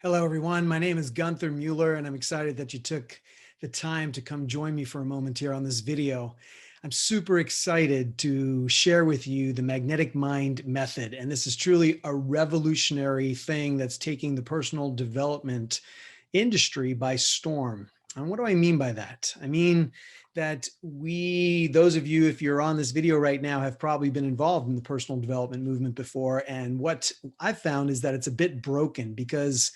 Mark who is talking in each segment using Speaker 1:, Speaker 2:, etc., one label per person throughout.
Speaker 1: Hello, everyone. My name is Gunther Mueller, and I'm excited that you took the time to come join me for a moment here on this video. I'm super excited to share with you the magnetic mind method. And this is truly a revolutionary thing that's taking the personal development industry by storm. And what do I mean by that? I mean that those of you, if you're on this video right now, have probably been involved in the personal development movement before. And what I've found is that it's a bit broken because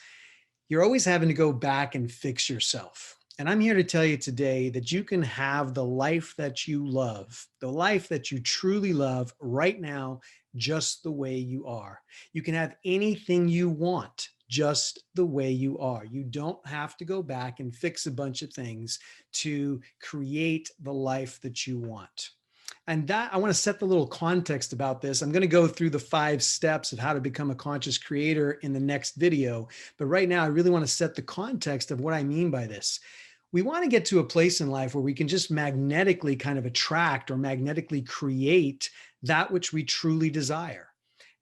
Speaker 1: you're always having to go back and fix yourself. And I'm here to tell you today that you can have the life that you love, the life that you truly love right now, just the way you are. You can have anything you want just the way you are. You don't have to go back and fix a bunch of things to create the life that you want. And that I want to set the little context about this. I'm going to go through the 5 steps of how to become a conscious creator in the next video. But right now, I really want to set the context of what I mean by this. We want to get to a place in life where we can just magnetically kind of attract or magnetically create that which we truly desire.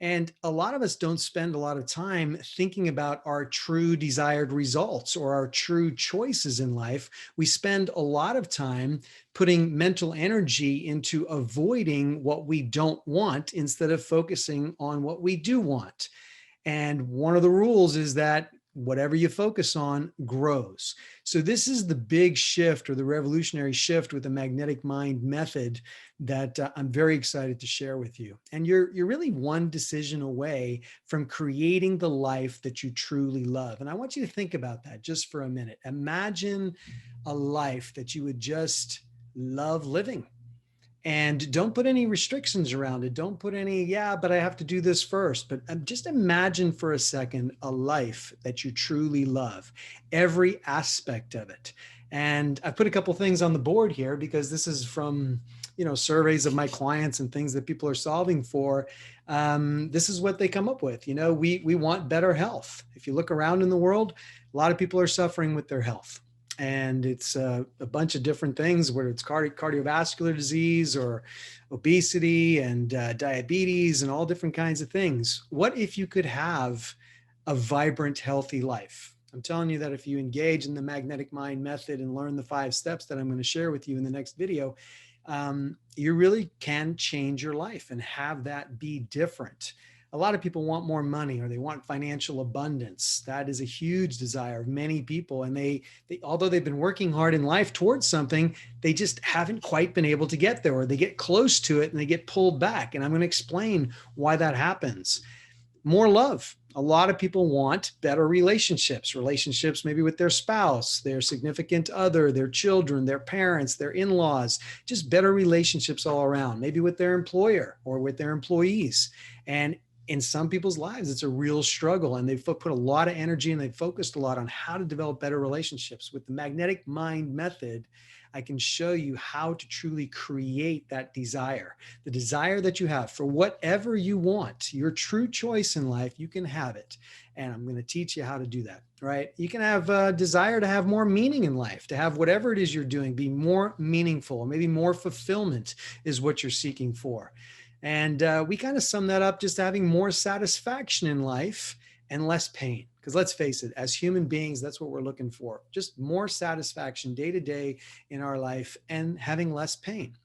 Speaker 1: And a lot of us don't spend a lot of time thinking about our true desired results or our true choices in life. We spend a lot of time putting mental energy into avoiding what we don't want instead of focusing on what we do want. And one of the rules is that whatever you focus on grows. So this is the big shift or the revolutionary shift with the magnetic mind method that I'm very excited to share with you. And you're really one decision away from creating the life that you truly love. And I want you to think about that just for a minute. Imagine a life that you would just love living. And don't put any restrictions around it. Don't put any, yeah, but I have to do this first. But just imagine for a second a life that you truly love, every aspect of it. And I've put a couple things on the board here because this is from, surveys of my clients and things that people are solving for. This is what they come up with. We want better health. If you look around in the world, a lot of people are suffering with their health. And it's a bunch of different things, whether it's cardiovascular disease or obesity and diabetes and all different kinds of things. What if you could have a vibrant, healthy life? I'm telling you that if you engage in the magnetic mind method and learn the 5 steps that I'm going to share with you in the next video, you really can change your life and have that be different. A lot of people want more money or they want financial abundance. That is a huge desire of many people. And they although they've been working hard in life towards something, they just haven't quite been able to get there, or they get close to it and they get pulled back. And I'm going to explain why that happens. More love. A lot of people want better relationships maybe with their spouse, their significant other, their children, their parents, their in-laws, just better relationships all around, maybe with their employer or with their employees. And in some people's lives, it's a real struggle, and they've put a lot of energy and they've focused a lot on how to develop better relationships. With the magnetic mind method, I can show you how to truly create that desire, the desire that you have for whatever you want, your true choice in life. You can have it. And I'm going to teach you how to do that, right? You can have a desire to have more meaning in life, to have whatever it is you're doing be more meaningful, maybe more fulfillment is what you're seeking for. And we kind of sum that up just having more satisfaction in life and less pain. Because let's face it, as human beings, that's what we're looking for. Just more satisfaction day to day in our life and having less pain.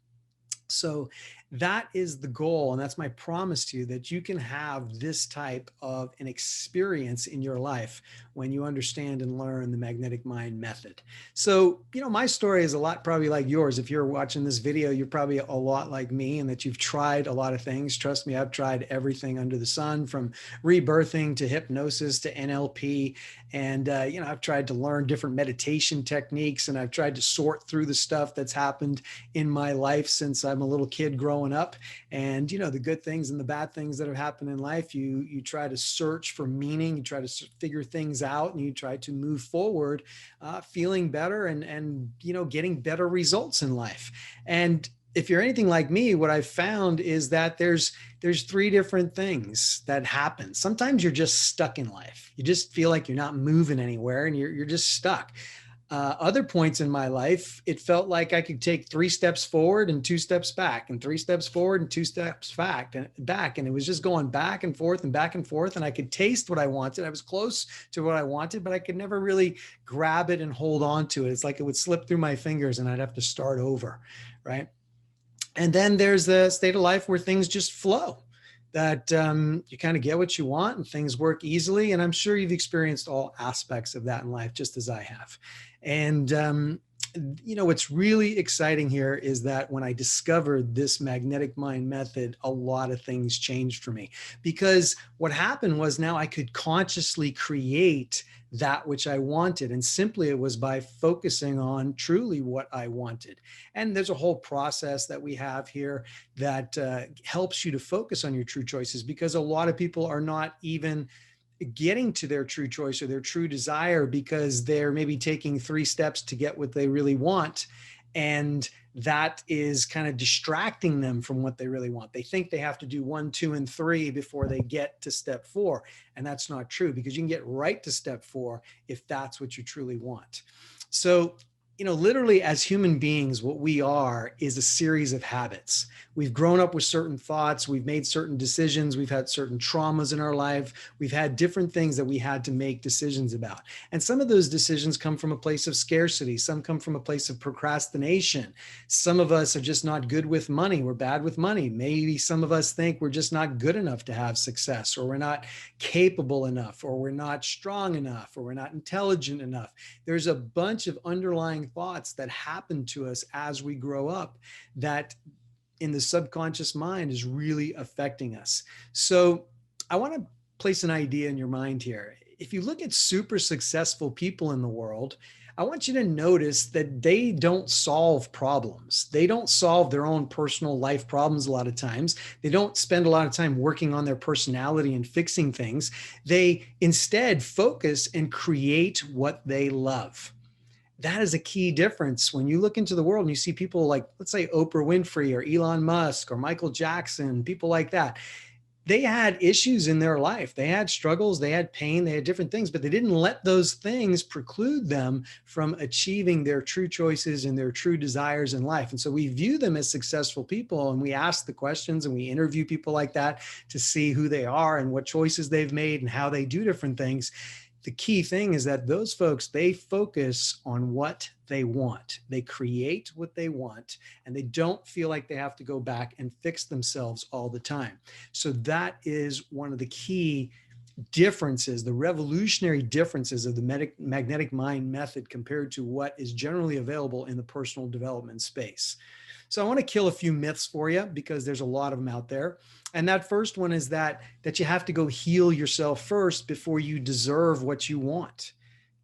Speaker 1: So that is the goal. And that's my promise to you, that you can have this type of an experience in your life when you understand and learn the magnetic mind method. So, my story is a lot probably like yours. If you're watching this video, you're probably a lot like me in that you've tried a lot of things. Trust me, I've tried everything under the sun, from rebirthing to hypnosis to NLP. And, I've tried to learn different meditation techniques, and I've tried to sort through the stuff that's happened in my life since I'm a little kid growing up. And, the good things and the bad things that have happened in life, you try to search for meaning, you try to figure things out, and you try to move forward, feeling better and getting better results in life. And if you're anything like me, what I've found is that there's 3 different things that happen. Sometimes you're just stuck in life. You just feel like you're not moving anywhere and you're just stuck. Other points in my life, it felt like I could take 3 steps forward and 2 steps back, and 3 steps forward and 2 steps back, and it was just going back and forth and back and forth. And I could taste what I wanted. I was close to what I wanted, but I could never really grab it and hold on to it. It's like it would slip through my fingers, and I'd have to start over, right? And then there's the state of life where things just flow, that you kind of get what you want and things work easily. And I'm sure you've experienced all aspects of that in life, just as I have. And, what's really exciting here is that when I discovered this magnetic mind method, a lot of things changed for me, because what happened was now I could consciously create that which I wanted. And simply it was by focusing on truly what I wanted. And there's a whole process that we have here that helps you to focus on your true choices, because a lot of people are not even getting to their true choice or their true desire because they're maybe taking 3 steps to get what they really want. And that is kind of distracting them from what they really want. They think they have to do 1, 2, and 3 before they get to step 4. And that's not true, because you can get right to step 4 if that's what you truly want. So, literally as human beings, what we are is a series of habits. We've grown up with certain thoughts. We've made certain decisions. We've had certain traumas in our life. We've had different things that we had to make decisions about. And some of those decisions come from a place of scarcity. Some come from a place of procrastination. Some of us are just not good with money. We're bad with money. Maybe some of us think we're just not good enough to have success, or we're not capable enough, or we're not strong enough, or we're not intelligent enough. There's a bunch of underlying thoughts that happen to us as we grow up that in the subconscious mind is really affecting us. So I want to place an idea in your mind here. If you look at super successful people in the world, I want you to notice that they don't solve problems. They don't solve their own personal life problems a lot of times. They don't spend a lot of time working on their personality and fixing things. They instead focus and create what they love. That is a key difference. When you look into the world and you see people like, let's say, Oprah Winfrey or Elon Musk or Michael Jackson, people like that, they had issues in their life. They had struggles, they had pain, they had different things, but they didn't let those things preclude them from achieving their true choices and their true desires in life. And so we view them as successful people, and we ask the questions and we interview people like that to see who they are and what choices they've made and how they do different things. The key thing is that those folks, they focus on what they want. They create what they want, and they don't feel like they have to go back and fix themselves all the time. So that is one of the key differences, the revolutionary differences of the magnetic mind method compared to what is generally available in the personal development space. So I want to kill a few myths for you, because there's a lot of them out there. And that first one is that you have to go heal yourself first before you deserve what you want.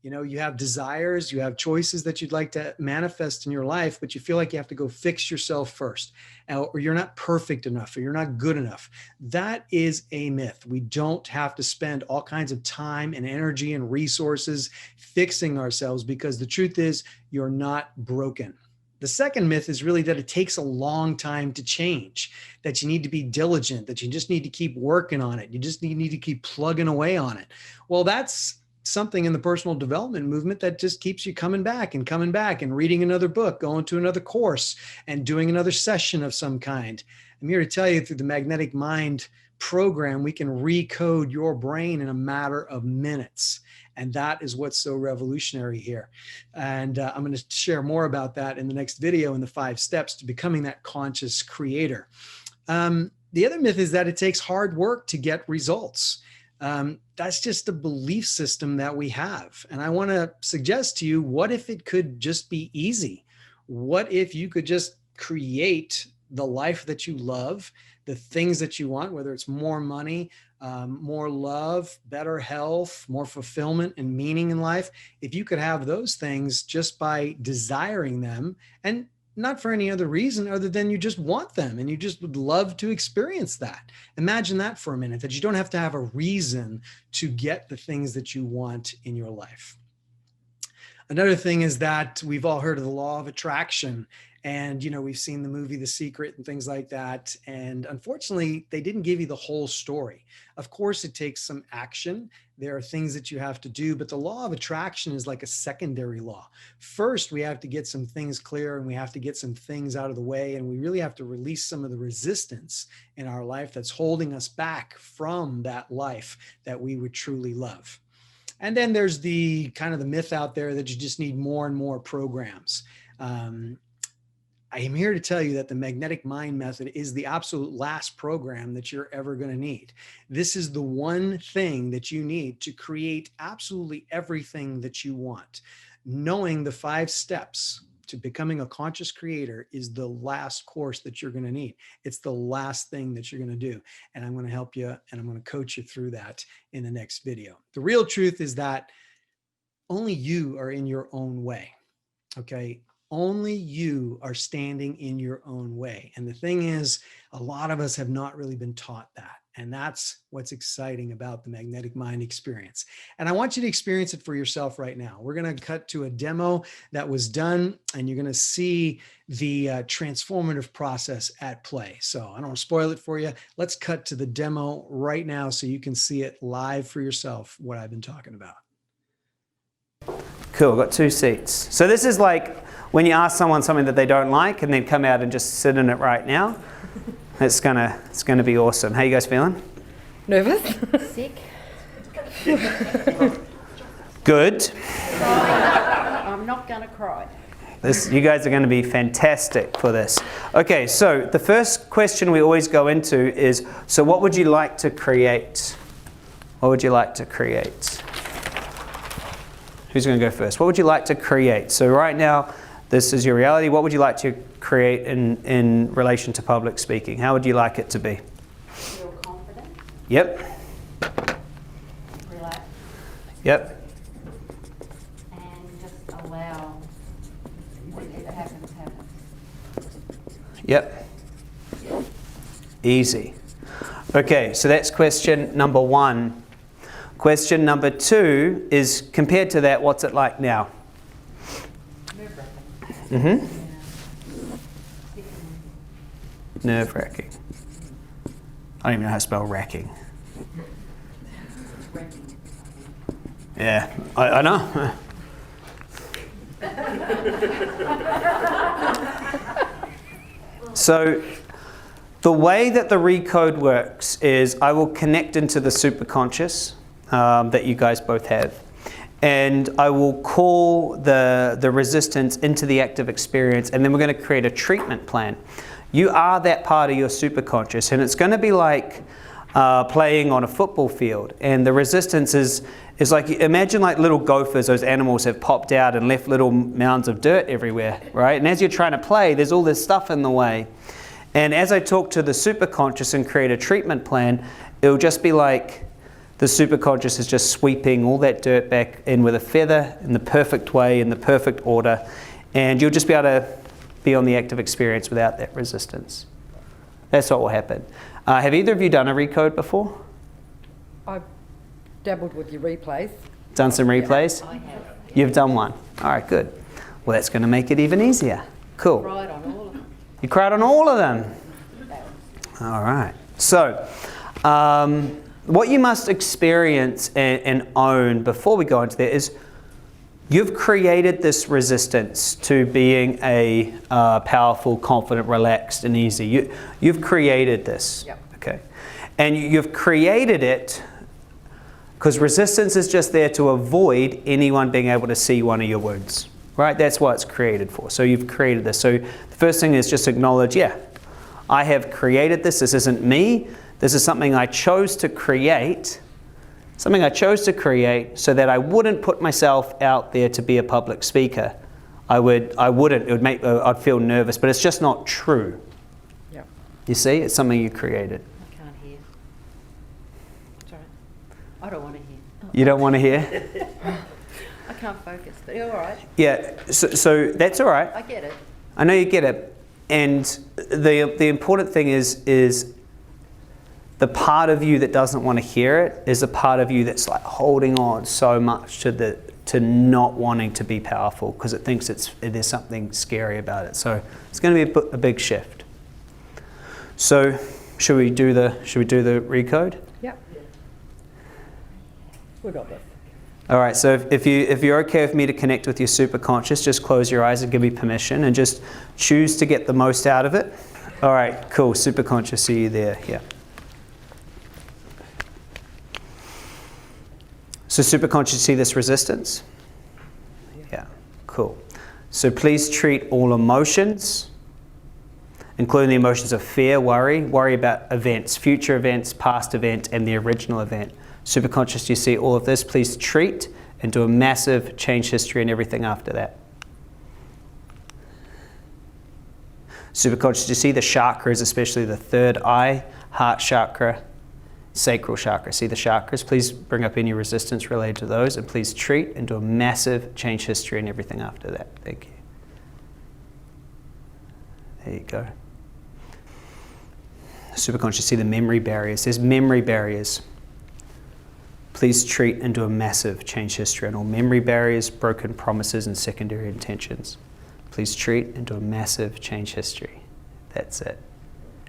Speaker 1: You have desires, you have choices that you'd like to manifest in your life, but you feel like you have to go fix yourself first, or you're not perfect enough, or you're not good enough. That is a myth. We don't have to spend all kinds of time and energy and resources fixing ourselves, because the truth is you're not broken. The second myth is really that it takes a long time to change, that you need to be diligent, that you just need to keep working on it. You just need to keep plugging away on it. Well, that's something in the personal development movement that just keeps you coming back and reading another book, going to another course, and doing another session of some kind. I'm here to tell you, through the Magnetic Mind program, we can recode your brain in a matter of minutes. And that is what's so revolutionary here. And I'm going to share more about that in the next video, in the 5 steps to becoming that conscious creator. The other myth is that it takes hard work to get results. That's just a belief system that we have. And I want to suggest to you, what if it could just be easy? What if you could just create the life that you love, the things that you want, whether it's more money, more love, better health, more fulfillment and meaning in life? If you could have those things just by desiring them, and not for any other reason other than you just want them and you just would love to experience that. Imagine that for a minute, that you don't have to have a reason to get the things that you want in your life. Another thing is that we've all heard of the law of attraction, And, we've seen the movie The Secret and things like that. And unfortunately, they didn't give you the whole story. Of course, it takes some action. There are things that you have to do, but the law of attraction is like a secondary law. First, we have to get some things clear, and we have to get some things out of the way. And we really have to release some of the resistance in our life that's holding us back from that life that we would truly love. And then there's the kind of the myth out there that you just need more and more programs. I am here to tell you that the magnetic mind method is the absolute last program that you're ever going to need. This is the one thing that you need to create absolutely everything that you want. Knowing the 5 steps to becoming a conscious creator is the last course that you're going to need. It's the last thing that you're going to do. And I'm going to help you, and I'm going to coach you through that in the next video. The real truth is that only you are in your own way. Okay. Only you are standing in your own way. And the thing is, a lot of us have not really been taught that. And that's what's exciting about the magnetic mind experience. And I want you to experience it for yourself right now. We're going to cut to a demo that was done, and you're going to see the transformative process at play. So I don't want to spoil it for you. Let's cut to the demo right now so you can see it live for yourself, what I've been talking about.
Speaker 2: Cool, got 2 seats. So this is like when you ask someone something that they don't like and then come out and just sit in it right now. It's gonna be awesome. How you guys feeling?
Speaker 3: Nervous?
Speaker 4: Sick.
Speaker 2: Good.
Speaker 4: I'm not going to cry.
Speaker 2: You guys are going to be fantastic for this. Okay, so the first question we always go into is, so what would you like to create? What would you like to create? Who's going to go first? What would you like to create? So right now, this is your reality. What would you like to create in relation to public speaking? How would you like it to be?
Speaker 4: Feel confident.
Speaker 2: Yep.
Speaker 4: Relax.
Speaker 2: Yep.
Speaker 4: And just allow whatever happens, happens.
Speaker 2: Yep. Easy. Okay, so that's question number 1. Question number 2 is, compared to that, what's it like now? Mm-hmm. Nerve-wracking. I don't even know how to spell racking. Yeah, I know. So the way that the Recode works is I will connect into the superconscious that you guys both have. And I will call the resistance into the active experience, and then we're going to create a treatment plan. You are that part of your superconscious, and it's going to be like playing on a football field. And the resistance is like, imagine like little gophers, those animals have popped out and left little mounds of dirt everywhere, right? And as you're trying to play, there's all this stuff in the way. And as I talk to the superconscious and create a treatment plan, it'll just be like, the superconscious is just sweeping all that dirt back in with a feather in the perfect way, in the perfect order, and you'll just be able to be on the active experience without that resistance. That's what will happen. Have either of you done a Recode before?
Speaker 3: I've dabbled with your replays.
Speaker 2: Done some replays?
Speaker 4: I have.
Speaker 2: You've done one. All right, good. Well, that's going to make it even easier. Cool.
Speaker 4: Cried on all of them.
Speaker 2: You cried on all of them? All right. So, what you must experience and own before we go into that is you've created this resistance to being a powerful, confident, relaxed, and easy. You've created this.
Speaker 3: Yep.
Speaker 2: Okay. And you've created it because resistance is just there to avoid anyone being able to see one of your wounds. Right? That's what it's created for. So you've created this. So the first thing is just acknowledge, yeah, I have created this. This isn't me. This is something I chose to create. Something I chose to create so that I wouldn't put myself out there to be a public speaker. I wouldn't. It would make. I'd feel nervous, but it's just not true.
Speaker 3: Yep.
Speaker 2: You see, it's something you created.
Speaker 4: I can't hear. Sorry. I don't want to hear.
Speaker 2: You don't want to hear?
Speaker 4: I can't focus, but you're all right.
Speaker 2: Yeah. So that's all right.
Speaker 4: I get it.
Speaker 2: I know you get it. And the important thing is the part of you that doesn't want to hear it is the part of you that's like holding on so much to to not wanting to be powerful because it thinks there's something scary about it. So it's going to be a big shift. So should we do the recode?
Speaker 3: Yep. We got this.
Speaker 2: All right, so if you're okay with me to connect with your superconscious, just close your eyes and give me permission and just choose to get the most out of it. All right, cool. Superconscious, see you there. Yeah. So superconscious, see this resistance? Yeah, cool. So please treat all emotions, including the emotions of fear, worry about events, future events, past event, and the original event. Superconscious, you see all of this, please treat and do a massive change history and everything after that. Superconscious, you see the chakras, especially the third eye, heart chakra, sacral chakra. See the chakras? Please bring up any resistance related to those and please treat and do a massive change history and everything after that. Thank you. There you go. Superconscious, see the memory barriers. There's memory barriers. Please treat and do a massive change history on all memory barriers, broken promises, and secondary intentions. Please treat and do a massive change history. That's it.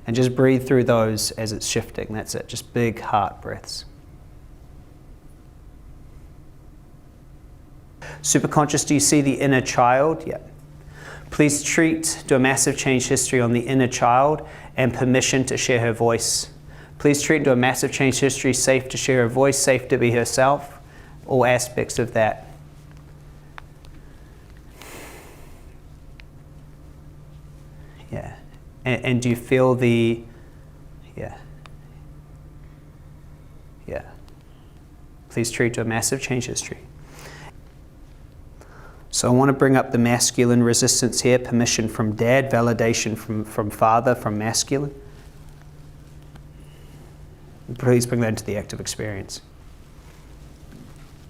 Speaker 2: And just breathe through those as it's shifting. That's it. Just big heart breaths. Superconscious, do you see the inner child? Yeah. Please treat, do a massive change history on the inner child and permission to share her voice. Please treat and do a massive change history, safe to share her voice, safe to be herself, all aspects of that. Yeah. And do you feel the, yeah. Please treat to a massive change history. So I want to bring up the masculine resistance here, permission from dad, validation from father, from masculine. Please bring that into the active experience.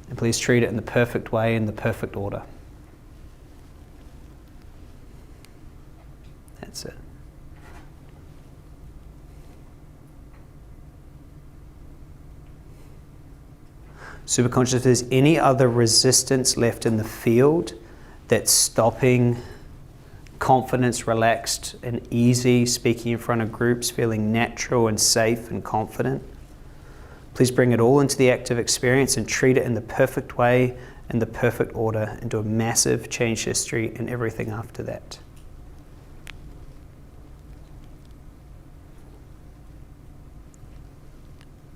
Speaker 2: And please treat it in the perfect way, in the perfect order. That's it. Superconscious, if there's any other resistance left in the field that's stopping confidence, relaxed and easy, speaking in front of groups, feeling natural and safe and confident, please bring it all into the active experience and treat it in the perfect way, in the perfect order, and do a massive change history and everything after that.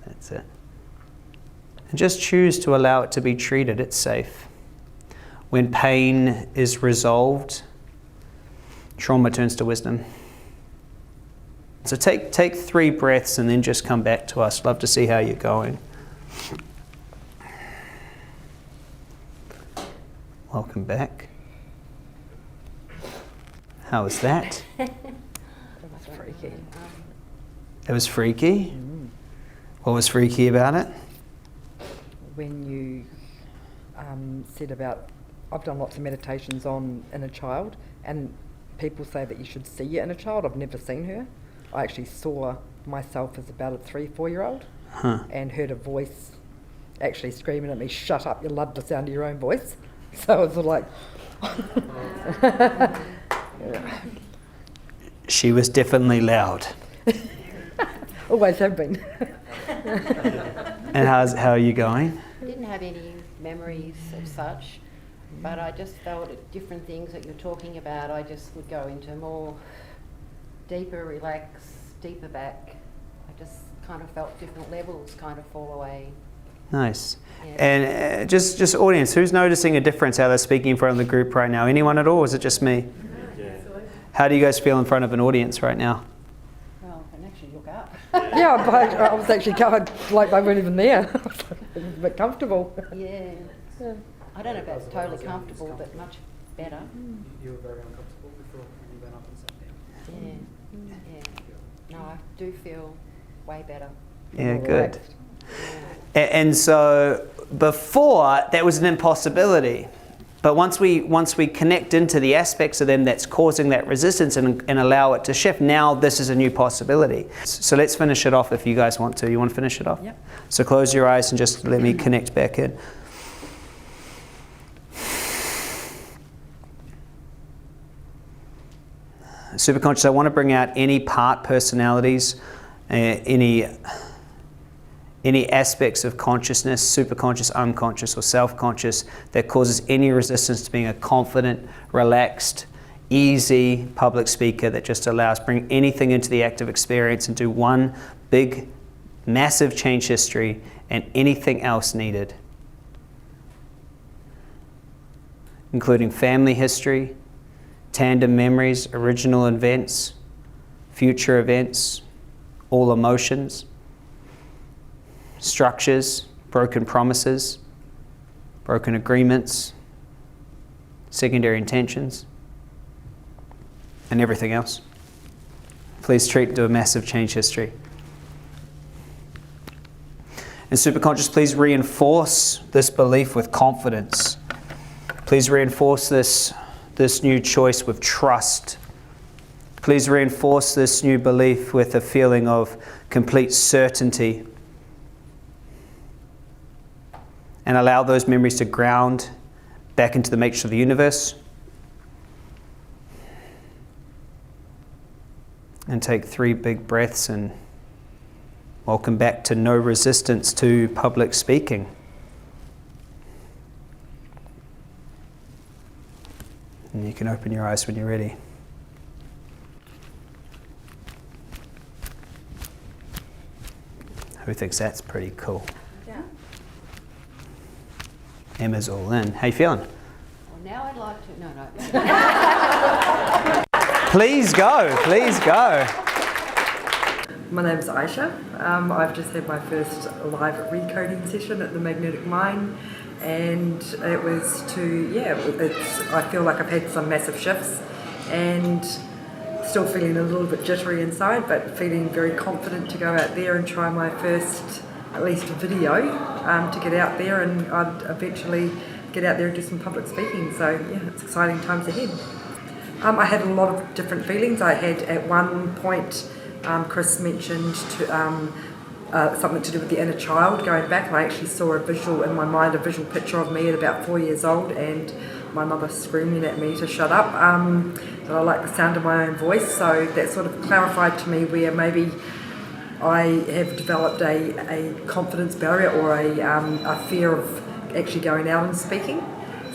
Speaker 2: That's it. And just choose to allow it to be treated. It's safe. When pain is resolved, trauma turns to wisdom. So take 3 breaths and then just come back to us. Love to see how you're going. Welcome back. How was that?
Speaker 3: That was freaky.
Speaker 2: It was freaky? What was freaky about it?
Speaker 3: When you said about, I've done lots of meditations on inner child, and people say that you should see your inner child. I've never seen her. I actually saw myself as about a 3-4-year-old and heard a voice actually screaming at me, "Shut up, you love the sound of your own voice." So it was like...
Speaker 2: She was definitely loud.
Speaker 3: Always have been.
Speaker 2: And how are you going?
Speaker 4: Didn't have any memories of such, but I just felt at different things that you're talking about, I just would go into more deeper relax, deeper back. I just kind of felt different levels kind of fall away.
Speaker 2: Nice.
Speaker 4: Yeah.
Speaker 2: And just audience, who's noticing a difference how they're speaking in front of the group right now? Anyone at all, or is it just me?
Speaker 5: Yeah.
Speaker 2: How do you guys feel in front of an audience right now?
Speaker 4: Well, I can actually look up.
Speaker 3: Yeah, but I was actually going like they weren't even there. It was a bit comfortable.
Speaker 4: Yeah. I don't know if that's totally comfortable, but much better.
Speaker 5: You were very uncomfortable before when you went up and sat down.
Speaker 4: Yeah. No, I do feel way better.
Speaker 2: Yeah,
Speaker 3: More
Speaker 2: good.
Speaker 3: relaxed.
Speaker 2: And so before, that was an impossibility. But once we connect into the aspects of them that's causing that resistance and allow it to shift, now this is a new possibility. So let's finish it off if you guys want to. You want to finish it off?
Speaker 3: Yep.
Speaker 2: So close your eyes and just let me connect back in. Superconscious, I want to bring out any part personalities, any aspects of consciousness, superconscious, unconscious, or self-conscious, that causes any resistance to being a confident, relaxed, easy public speaker that just allows, bring anything into the active experience and do one big, massive change history and anything else needed, including family history, tandem memories, original events, future events, all emotions, structures, broken promises, broken agreements, secondary intentions, and everything else. Please treat to a massive change history. And superconscious, please reinforce this belief with confidence. Please reinforce this new choice with trust. Please reinforce this new belief with a feeling of complete certainty. And allow those memories to ground back into the matrix of the universe. And take 3 big breaths and welcome back to no resistance to public speaking. And you can open your eyes when you're ready. Who thinks that's pretty cool?
Speaker 4: Yeah.
Speaker 2: Emma's all in. How you feeling?
Speaker 4: Well, now I'd like to. No.
Speaker 2: Please go, please go.
Speaker 3: My name's Aisha. I've just had my first live recoding session at the Magnetic Mind, and it was I feel like I've had some massive shifts and still feeling a little bit jittery inside, but feeling very confident to go out there and try my first, at least video, to get out there, and I'd eventually get out there and do some public speaking. So yeah, it's exciting times ahead. I had a lot of different feelings. I had at one point, Chris mentioned something to do with the inner child going back, and I actually saw a visual in my mind, a visual picture of me at about 4 years old, and my mother screaming at me to shut up, that I like the sound of my own voice. So that sort of clarified to me where maybe I have developed a confidence barrier or a fear of actually going out and speaking.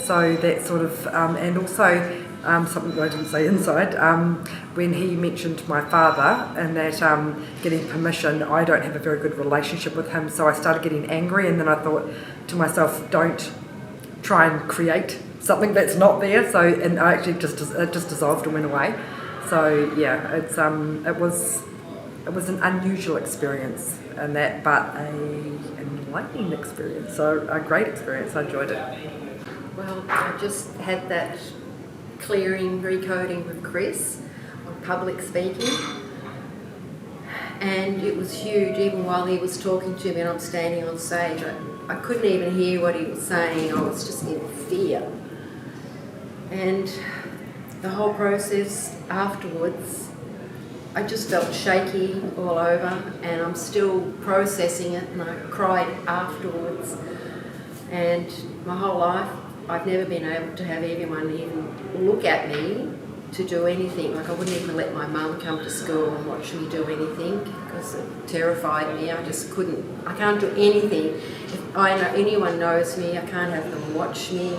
Speaker 3: So that sort of, and also something that I didn't say inside, when he mentioned my father and that getting permission, I don't have a very good relationship with him, so I started getting angry, and then I thought to myself, don't try and create something that's not there. So, and I actually just dissolved and went away. So yeah, it was an unusual experience, and that, but an enlightening experience. So a great experience. I enjoyed it.
Speaker 4: Well, I just had that clearing, recoding with Chris on public speaking, and it was huge. Even while he was talking to me and I'm standing on stage, I couldn't even hear what he was saying. I was just in fear, and the whole process afterwards, I just felt shaky all over, and I'm still processing it, and I cried afterwards. And my whole life I've never been able to have anyone even look at me to do anything. Like, I wouldn't even let my mum come to school and watch me do anything because it terrified me. I just couldn't. I can't do anything. If anyone knows me, I can't have them watch me.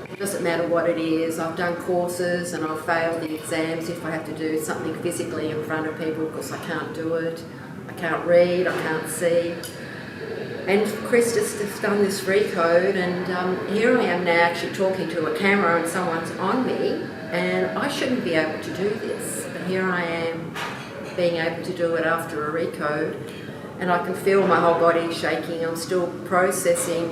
Speaker 4: It doesn't matter what it is. I've done courses and I've failed the exams if I have to do something physically in front of people because I can't do it. I can't read, I can't see. And Chris just has done this recode, and here I am now actually talking to a camera and someone's on me, and I shouldn't be able to do this, but here I am being able to do it after a recode, and I can feel my whole body shaking. I'm still processing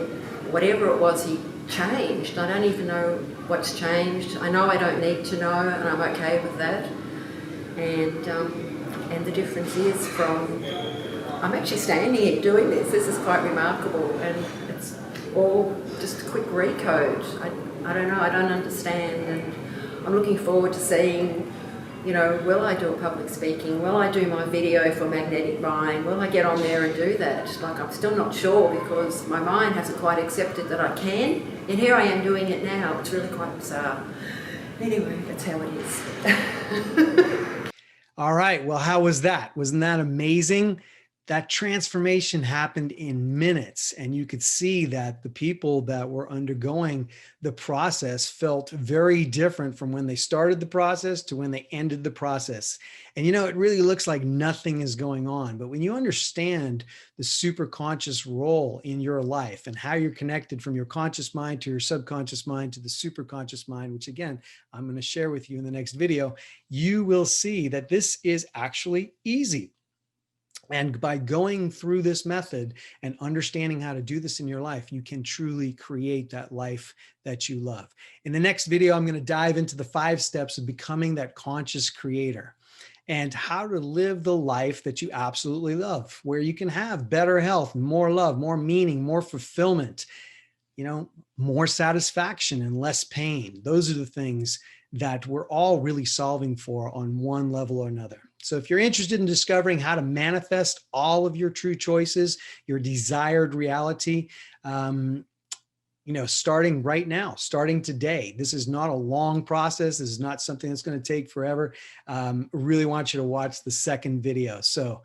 Speaker 4: whatever it was he changed. I don't even know what's changed. I know I don't need to know, and I'm okay with that. And the difference is from, I'm actually standing here doing this. This is quite remarkable, and it's all just a quick recode. I don't know, I don't understand, and I'm looking forward to seeing, will I do a public speaking? Will I do my video for Magnetic Mind? Will I get on there and do that? Like, I'm still not sure because my mind hasn't quite accepted that I can, and here I am doing it now. It's really quite bizarre. Anyway, that's how it is.
Speaker 1: All right. Well, how was that? Wasn't that amazing? That transformation happened in minutes. And you could see that the people that were undergoing the process felt very different from when they started the process to when they ended the process. And, it really looks like nothing is going on. But when you understand the super conscious role in your life and how you're connected from your conscious mind to your subconscious mind to the super conscious mind, which again, I'm going to share with you in the next video, you will see that this is actually easy. And by going through this method and understanding how to do this in your life, you can truly create that life that you love. In the next video, I'm going to dive into the 5 steps of becoming that conscious creator and how to live the life that you absolutely love, where you can have better health, more love, more meaning, more fulfillment, more satisfaction and less pain. Those are the things that we're all really solving for on one level or another. So if you're interested in discovering how to manifest all of your true choices, your desired reality, starting right now, starting today. This is not a long process. This is not something that's going to take forever. Really want you to watch the second video. So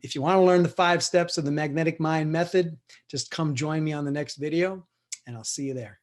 Speaker 1: if you want to learn the 5 steps of the magnetic mind method, just come join me on the next video and I'll see you there.